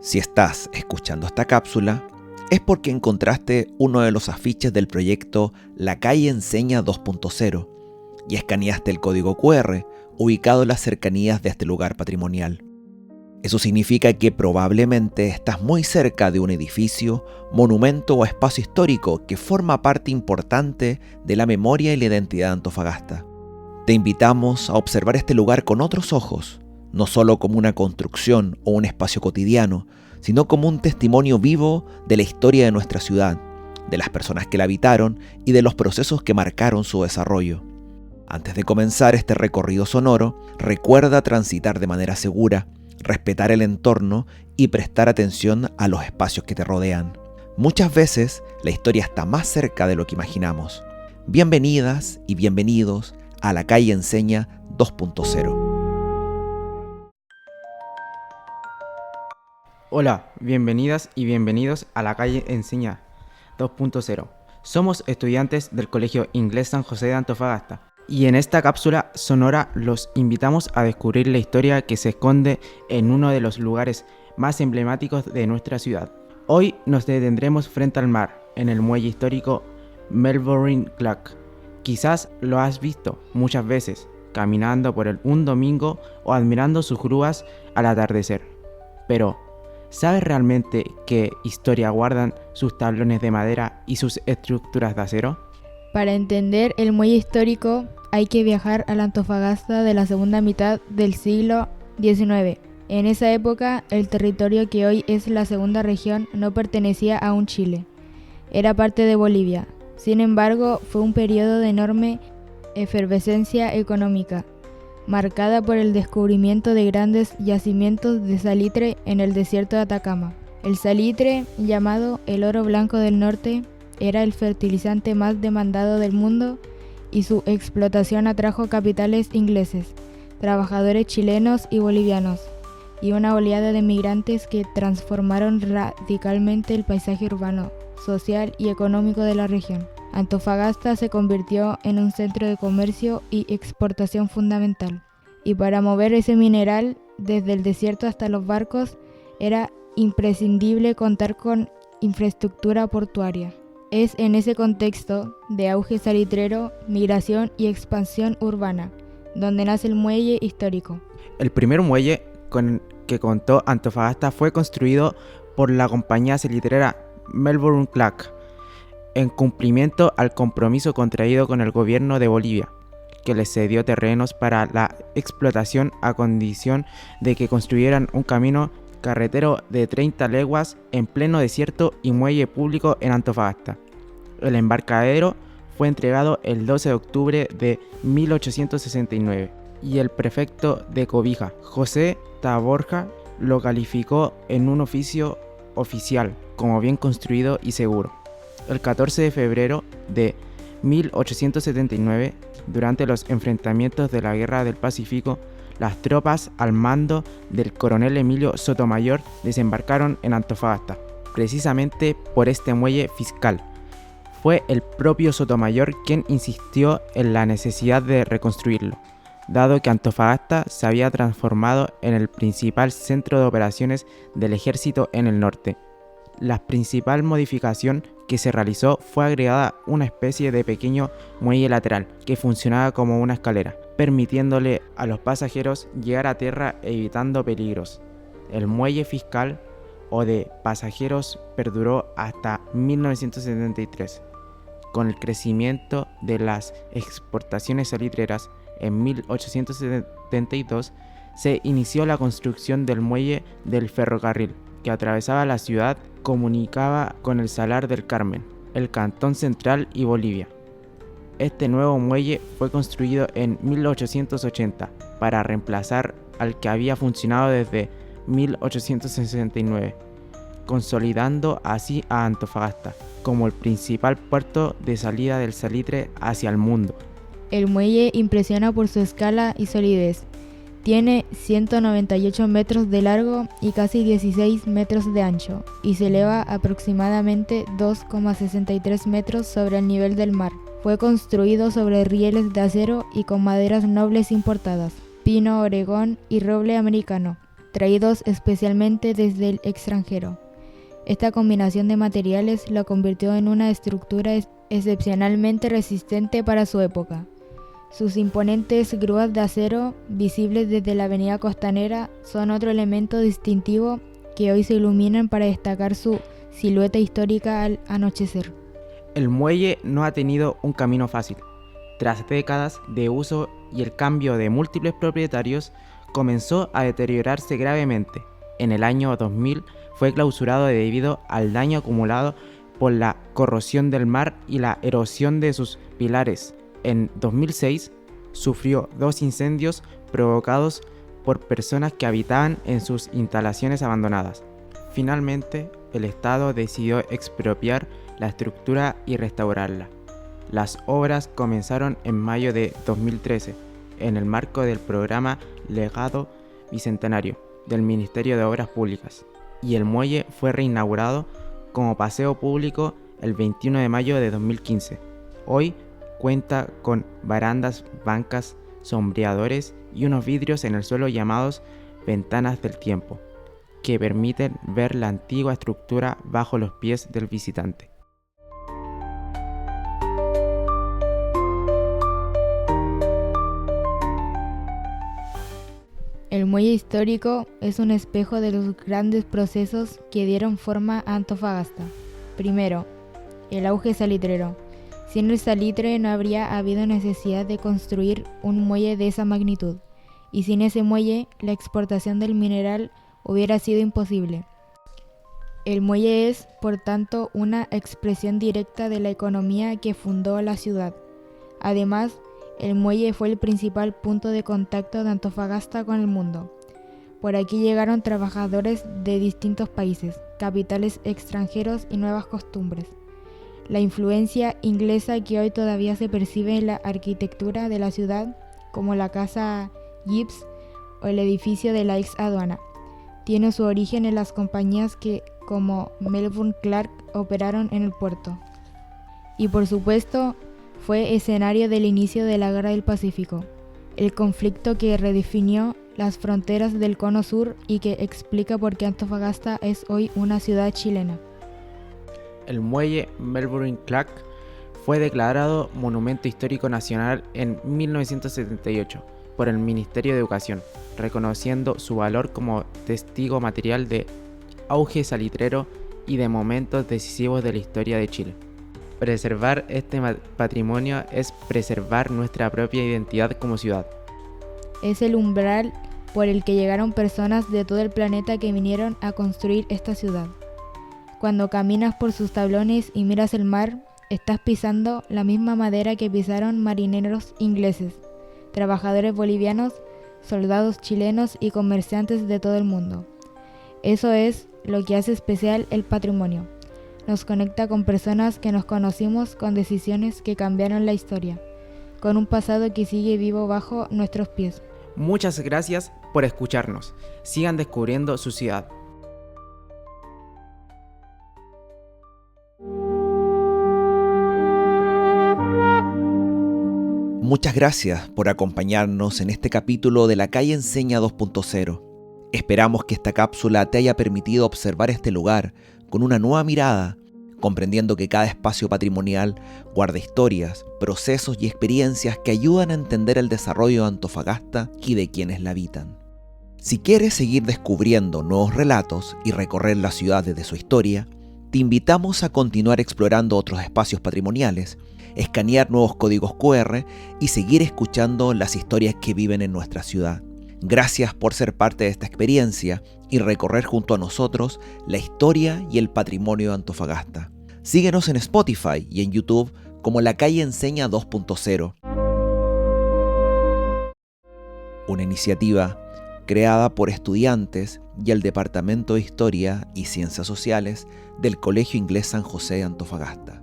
Si estás escuchando esta cápsula, es porque encontraste uno de los afiches del proyecto La Calle Enseña 2.0 y escaneaste el código QR ubicado en las cercanías de este lugar patrimonial. Eso significa que probablemente estás muy cerca de un edificio, monumento o espacio histórico que forma parte importante de la memoria y la identidad de Antofagasta. Te invitamos a observar este lugar con otros ojos, no solo como una construcción o un espacio cotidiano, sino como un testimonio vivo de la historia de nuestra ciudad, de las personas que la habitaron y de los procesos que marcaron su desarrollo. Antes de comenzar este recorrido sonoro, recuerda transitar de manera segura, respetar el entorno y prestar atención a los espacios que te rodean. Muchas veces la historia está más cerca de lo que imaginamos. Bienvenidas y bienvenidos a La Calle Enseña 2.0. Hola, bienvenidas y bienvenidos a La Calle Enseña 2.0. Somos estudiantes del Colegio Inglés San José de Antofagasta y en esta cápsula sonora los invitamos a descubrir la historia que se esconde en uno de los lugares más emblemáticos de nuestra ciudad. Hoy nos detendremos frente al mar, en el muelle histórico Melbourne Clock. Quizás lo has visto muchas veces, caminando por un domingo o admirando sus grúas al atardecer. Pero, ¿sabes realmente qué historia guardan sus tablones de madera y sus estructuras de acero? Para entender el muelle histórico hay que viajar a la Antofagasta de la segunda mitad del siglo XIX. En esa época, el territorio que hoy es la segunda región no pertenecía a un Chile, era parte de Bolivia. Sin embargo, fue un periodo de enorme efervescencia económica, marcada por el descubrimiento de grandes yacimientos de salitre en el desierto de Atacama. El salitre, llamado el oro blanco del norte, era el fertilizante más demandado del mundo y su explotación atrajo capitales ingleses, trabajadores chilenos y bolivianos, y una oleada de migrantes que transformaron radicalmente el paisaje urbano, social y económico de la región. Antofagasta se convirtió en un centro de comercio y exportación fundamental, y para mover ese mineral desde el desierto hasta los barcos era imprescindible contar con infraestructura portuaria. Es en ese contexto de auge salitrero, migración y expansión urbana, donde nace el muelle histórico. El primer muelle con que contó Antofagasta fue construido por la compañía salitrera Melbourne Clock, en cumplimiento al compromiso contraído con el gobierno de Bolivia, que les cedió terrenos para la explotación a condición de que construyeran un camino carretero de 30 leguas en pleno desierto y muelle público en Antofagasta. El embarcadero fue entregado el 12 de octubre de 1869 y el prefecto de Cobija, José Taborja, lo calificó en un oficio oficial como bien construido y seguro. El 14 de febrero de 1879, durante los enfrentamientos de la Guerra del Pacífico, las tropas al mando del coronel Emilio Sotomayor desembarcaron en Antofagasta, precisamente por este muelle fiscal. Fue el propio Sotomayor quien insistió en la necesidad de reconstruirlo, dado que Antofagasta se había transformado en el principal centro de operaciones del ejército en el norte. La principal modificación que se realizó fue agregada una especie de pequeño muelle lateral que funcionaba como una escalera, permitiéndole a los pasajeros llegar a tierra evitando peligros. El muelle fiscal o de pasajeros perduró hasta 1973. Con el crecimiento de las exportaciones salitreras en 1872 se inició la construcción del muelle del ferrocarril que atravesaba la ciudad, comunicaba con el Salar del Carmen, el Cantón Central y Bolivia. Este nuevo muelle fue construido en 1880 para reemplazar al que había funcionado desde 1869, consolidando así a Antofagasta como el principal puerto de salida del salitre hacia el mundo. El muelle impresiona por su escala y solidez. Tiene 198 metros de largo y casi 16 metros de ancho, y se eleva aproximadamente 2,63 metros sobre el nivel del mar. Fue construido sobre rieles de acero y con maderas nobles importadas, pino, oregón y roble americano. traídos especialmente desde el extranjero. Esta combinación de materiales lo convirtió en una estructura excepcionalmente resistente para su época. Sus imponentes grúas de acero, visibles desde la avenida costanera, son otro elemento distintivo que hoy se iluminan para destacar su silueta histórica al anochecer. El muelle no ha tenido un camino fácil. Tras décadas de uso y el cambio de múltiples propietarios, comenzó a deteriorarse gravemente. En el año 2000 fue clausurado debido al daño acumulado por la corrosión del mar y la erosión de sus pilares. En 2006 sufrió 2 incendios provocados por personas que habitaban en sus instalaciones abandonadas. Finalmente, el Estado decidió expropiar la estructura y restaurarla. Las obras comenzaron en mayo de 2013, en el marco del programa Legado Bicentenario del Ministerio de Obras Públicas, y el muelle fue reinaugurado como paseo público el 21 de mayo de 2015. Hoy cuenta con barandas, bancas, sombreadores y unos vidrios en el suelo llamados ventanas del tiempo, que permiten ver la antigua estructura bajo los pies del visitante. El muelle histórico es un espejo de los grandes procesos que dieron forma a Antofagasta. Primero, el auge salitrero. Sin el salitre no habría habido necesidad de construir un muelle de esa magnitud, y sin ese muelle la exportación del mineral hubiera sido imposible. El muelle es, por tanto, una expresión directa de la economía que fundó la ciudad. Además, el muelle fue el principal punto de contacto de Antofagasta con el mundo. Por aquí llegaron trabajadores de distintos países, capitales extranjeros y nuevas costumbres. La influencia inglesa que hoy todavía se percibe en la arquitectura de la ciudad, como la casa Gibbs o el edificio de la ex aduana, tiene su origen en las compañías que, como Melbourne Clark, operaron en el puerto. Y por supuesto, fue escenario del inicio de la Guerra del Pacífico, el conflicto que redefinió las fronteras del Cono Sur y que explica por qué Antofagasta es hoy una ciudad chilena. El muelle Melbourne Clark fue declarado Monumento Histórico Nacional en 1978 por el Ministerio de Educación, reconociendo su valor como testigo material de auge salitrero y de momentos decisivos de la historia de Chile. Preservar este patrimonio es preservar nuestra propia identidad como ciudad. Es el umbral por el que llegaron personas de todo el planeta que vinieron a construir esta ciudad. Cuando caminas por sus tablones y miras el mar, estás pisando la misma madera que pisaron marineros ingleses, trabajadores bolivianos, soldados chilenos y comerciantes de todo el mundo. Eso es lo que hace especial el patrimonio. Nos conecta con personas que nos conocimos, con decisiones que cambiaron la historia, con un pasado que sigue vivo bajo nuestros pies. Muchas gracias por escucharnos. Sigan descubriendo su ciudad. Muchas gracias por acompañarnos en este capítulo de La Calle Enseña 2.0. Esperamos que esta cápsula te haya permitido observar este lugar con una nueva mirada, comprendiendo que cada espacio patrimonial guarda historias, procesos y experiencias que ayudan a entender el desarrollo de Antofagasta y de quienes la habitan. Si quieres seguir descubriendo nuevos relatos y recorrer la ciudad desde su historia, te invitamos a continuar explorando otros espacios patrimoniales, escanear nuevos códigos QR y seguir escuchando las historias que viven en nuestra ciudad. Gracias por ser parte de esta experiencia y recorrer junto a nosotros la historia y el patrimonio de Antofagasta. Síguenos en Spotify y en YouTube como La Calle Enseña 2.0. Una iniciativa creada por estudiantes y el Departamento de Historia y Ciencias Sociales del Colegio Inglés San José de Antofagasta.